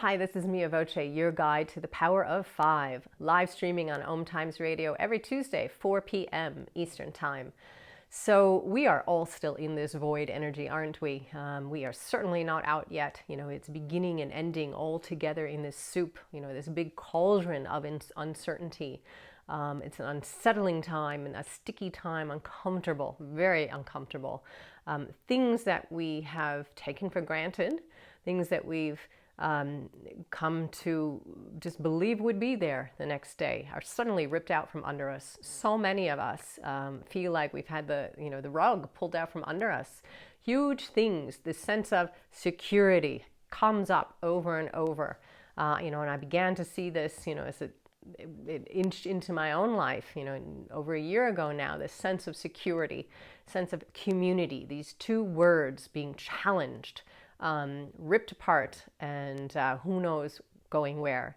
Hi, this is Mia Voce, your guide to the power of five, live streaming on Om Times Radio every Tuesday, 4 p.m. Eastern Time. So we are all still in this void energy, aren't we? We are certainly not out yet. It's beginning and ending all together in this soup, this big cauldron of uncertainty. It's an unsettling time and a sticky time, uncomfortable, very uncomfortable. Things that we have taken for granted, things that we've come to just believe would be there the next day are suddenly ripped out from under us. So many of us feel like we've had the rug pulled out from under us. Huge things, this sense of security comes up over and over. And I began to see this, as it inched into my own life, over a year ago now, this sense of security, sense of community, these two words being challenged, ripped apart, and who knows going where.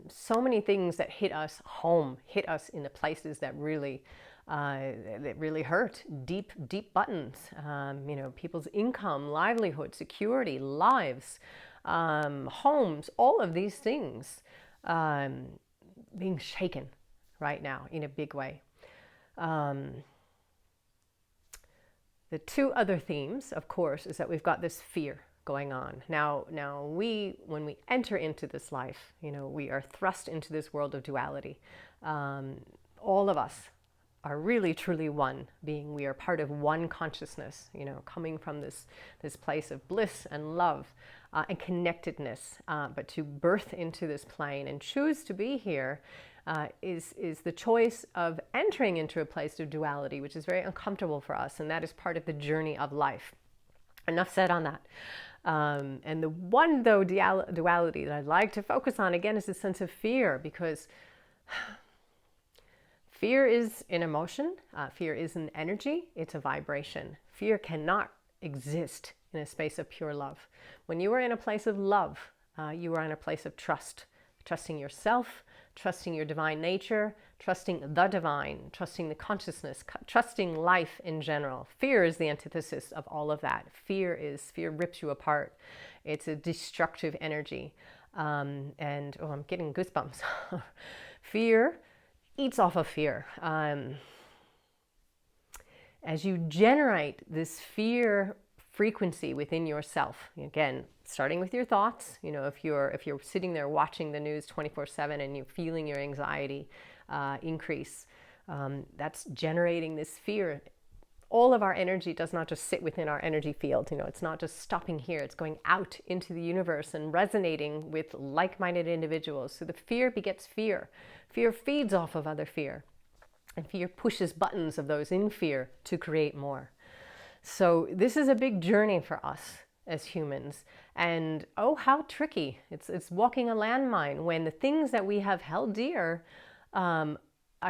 So many things that hit us home, hit us in the places that really hurt, deep buttons. People's income, livelihood, security, lives, homes, all of these things being shaken right now in a big way. The two other themes, of course, is that we've got this fear going on. Now when we enter into this life, we are thrust into this world of duality. All of us are really truly one being. We are part of one consciousness, coming from this place of bliss and love and connectedness. But to birth into this plane and choose to be here is the choice of entering into a place of duality, which is very uncomfortable for us, and that is part of the journey of life. Enough said on that. And the one, though, duality that I'd like to focus on, again, is the sense of fear, because fear is an emotion, fear is an energy, it's a vibration. Fear cannot exist in a space of pure love. When you are in a place of love, you are in a place of trust, trusting yourself, trusting your divine nature, trusting the divine, trusting the consciousness, trusting life in general. Fear is the antithesis of all of that. Fear rips you apart. It's a destructive energy. I'm getting goosebumps. Fear eats off of fear. As you generate this fear frequency within yourself, again, starting with your thoughts, if you're sitting there watching the news 24/7 and you're feeling your anxiety increase, that's generating this fear. All of our energy does not just sit within our energy field. It's not just stopping here. It's going out into the universe and resonating with like-minded individuals. So the fear begets fear. Fear feeds off of other fear. And fear pushes buttons of those in fear to create more. So this is a big journey for us as humans. And oh, how tricky. It's walking a landmine when the things that we have held dear are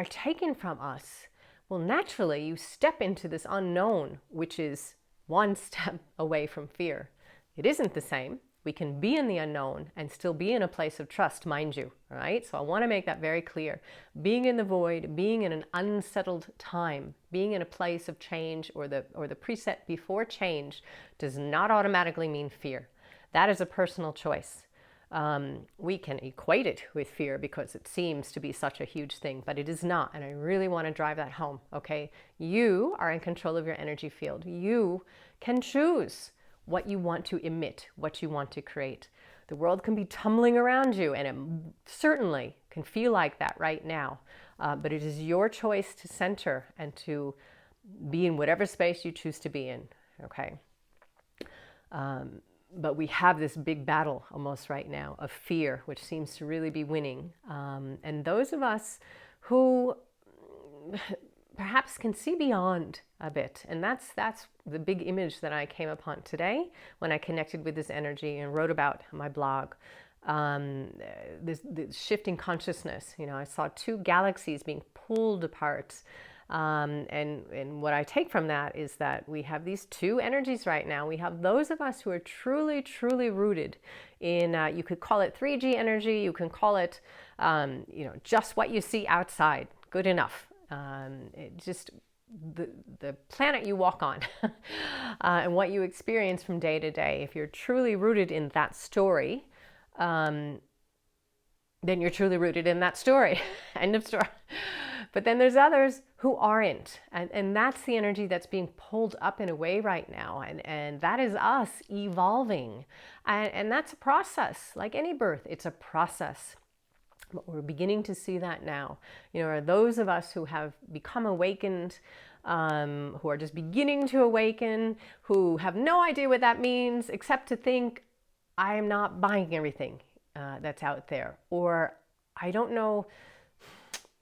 taken from us. Well, naturally, you step into this unknown, which is one step away from fear. It isn't the same. We can be in the unknown and still be in a place of trust, mind you, all right? So I want to make that very clear. Being in the void, being in an unsettled time, being in a place of change or the preset before change does not automatically mean fear. That is a personal choice. We can equate it with fear because it seems to be such a huge thing, but it is not. And I really want to drive that home, okay? You are in control of your energy field. You can choose what you want to emit, what you want to create. The world can be tumbling around you, and it certainly can feel like that right now. But it is your choice to center and to be in whatever space you choose to be in, okay? But we have this big battle almost right now of fear, which seems to really be winning. And those of us who perhaps can see beyond a bit, and that's the big image that I came upon today when I connected with this energy and wrote about my blog. This shifting consciousness. I saw two galaxies being pulled apart. And what I take from that is that we have these two energies right now. We have those of us who are truly, truly rooted in, you could call it 3G energy, you can call it, just what you see outside, good enough. the planet you walk on and what you experience from day to day. If you're truly rooted in that story, then you're truly rooted in that story. End of story. But then there's others who aren't. And that's the energy that's being pulled up in a way right now. And that is us evolving. And that's a process. Like any birth, it's a process. But we're beginning to see that now. You know, are those of us who have become awakened, who are just beginning to awaken, who have no idea what that means, except to think, I am not buying everything that's out there. Or I don't know,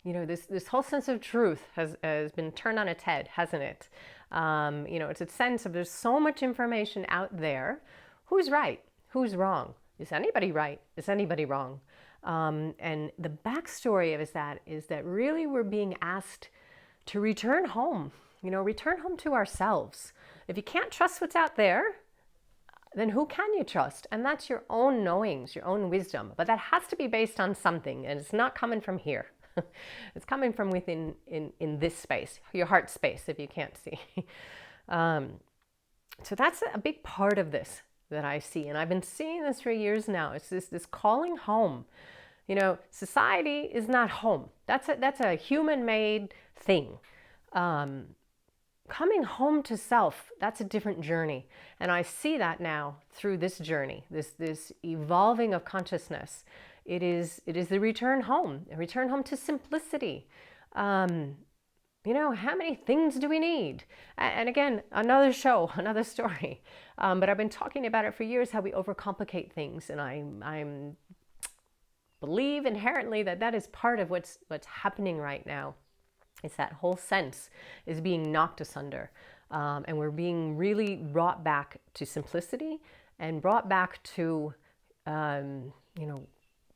you know, this whole sense of truth has been turned on its head, hasn't it? You know, it's a sense of there's so much information out there. Who's right? Who's wrong? Is anybody right? Is anybody wrong? And the backstory of is that really we're being asked to return home, you know, return home to ourselves. If you can't trust what's out there, then who can you trust? And that's your own knowings, your own wisdom. But that has to be based on something, and it's not coming from here. It's coming from within in this space, your heart space, if you can't see. So that's a big part of this that I see. And I've been seeing this for years now. It's this calling home. You know, society is not home. That's a human-made thing. Coming home to self, that's a different journey. And I see that now through this journey, this evolving of consciousness. It is the return home, a return home to simplicity. You know, how many things do we need? And again, another show, another story. But I've been talking about it for years, how we overcomplicate things. And I'm believe inherently that is part of what's happening right now. It's that whole sense is being knocked asunder. And we're being really brought back to simplicity and brought back to, you know,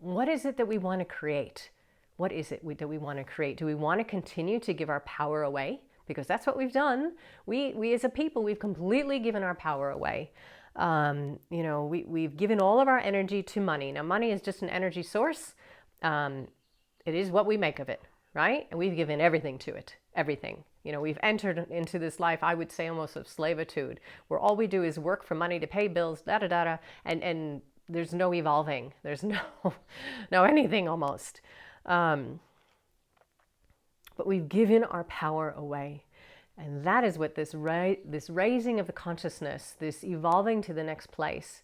what is it that we want to create? What is it that we want to create? Do we want to continue to give our power away? Because that's what we've done. We as a people, we've completely given our power away. You know, we've given all of our energy to money. Now, money is just an energy source. It is what we make of it, right? And we've given everything to it, everything. You know, we've entered into this life, I would say almost of slavitude, where all we do is work for money to pay bills, and there's no evolving. There's no anything almost. But we've given our power away. And that is what this raising of the consciousness, this evolving to the next place,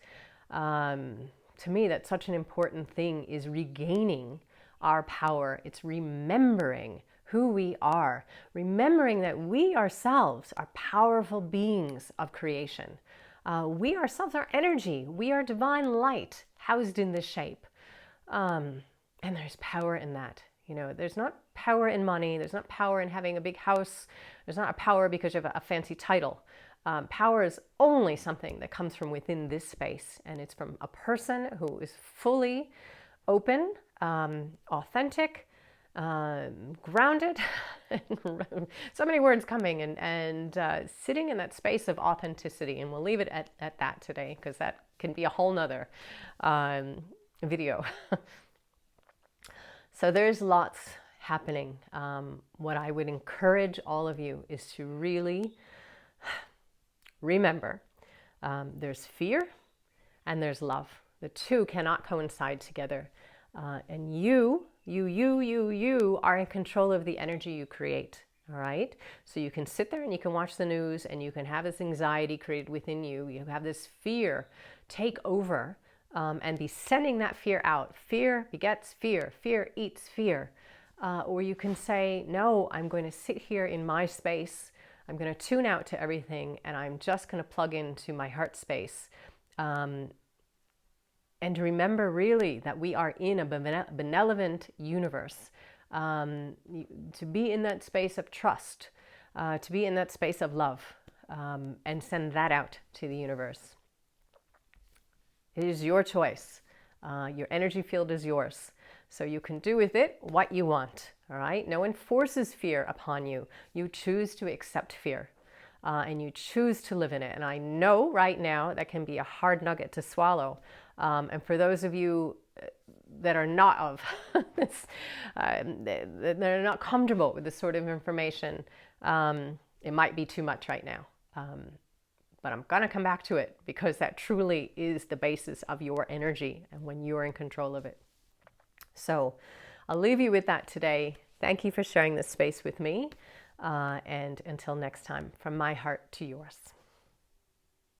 to me, that's such an important thing, is regaining our power. It's remembering who we are, remembering that we ourselves are powerful beings of creation. We ourselves are energy. We are divine light housed in this shape. And there's power in that. You know, there's not power in money. There's not power in having a big house. There's not a power because you have a fancy title. Power is only something that comes from within this space. And it's from a person who is fully open, authentic, grounded, so many words coming, and sitting in that space of authenticity. And we'll leave it at that today, because that can be a whole nother video. So there's lots happening. What I would encourage all of you is to really remember there's fear and there's love. The two cannot coincide together. And you are in control of the energy you create. All right. So you can sit there and you can watch the news and you can have this anxiety created within you. You have this fear take over and be sending that fear out. Fear begets fear. Fear eats fear. Or you can say, no, I'm going to sit here in my space. I'm going to tune out to everything and I'm just going to plug into my heart space. And to remember really that we are in a benevolent universe. To be in that space of trust, to be in that space of love, and send that out to the universe. It is your choice. Your energy field is yours. So you can do with it what you want, all right? No one forces fear upon you. You choose to accept fear, and you choose to live in it. And I know right now that can be a hard nugget to swallow. And for those of you that are not of this, that are not comfortable with this sort of information, It might be too much right now. But I'm going to come back to it because that truly is the basis of your energy and when you're in control of it. So I'll leave you with that today. Thank you for sharing this space with me. And until next time, from my heart to yours.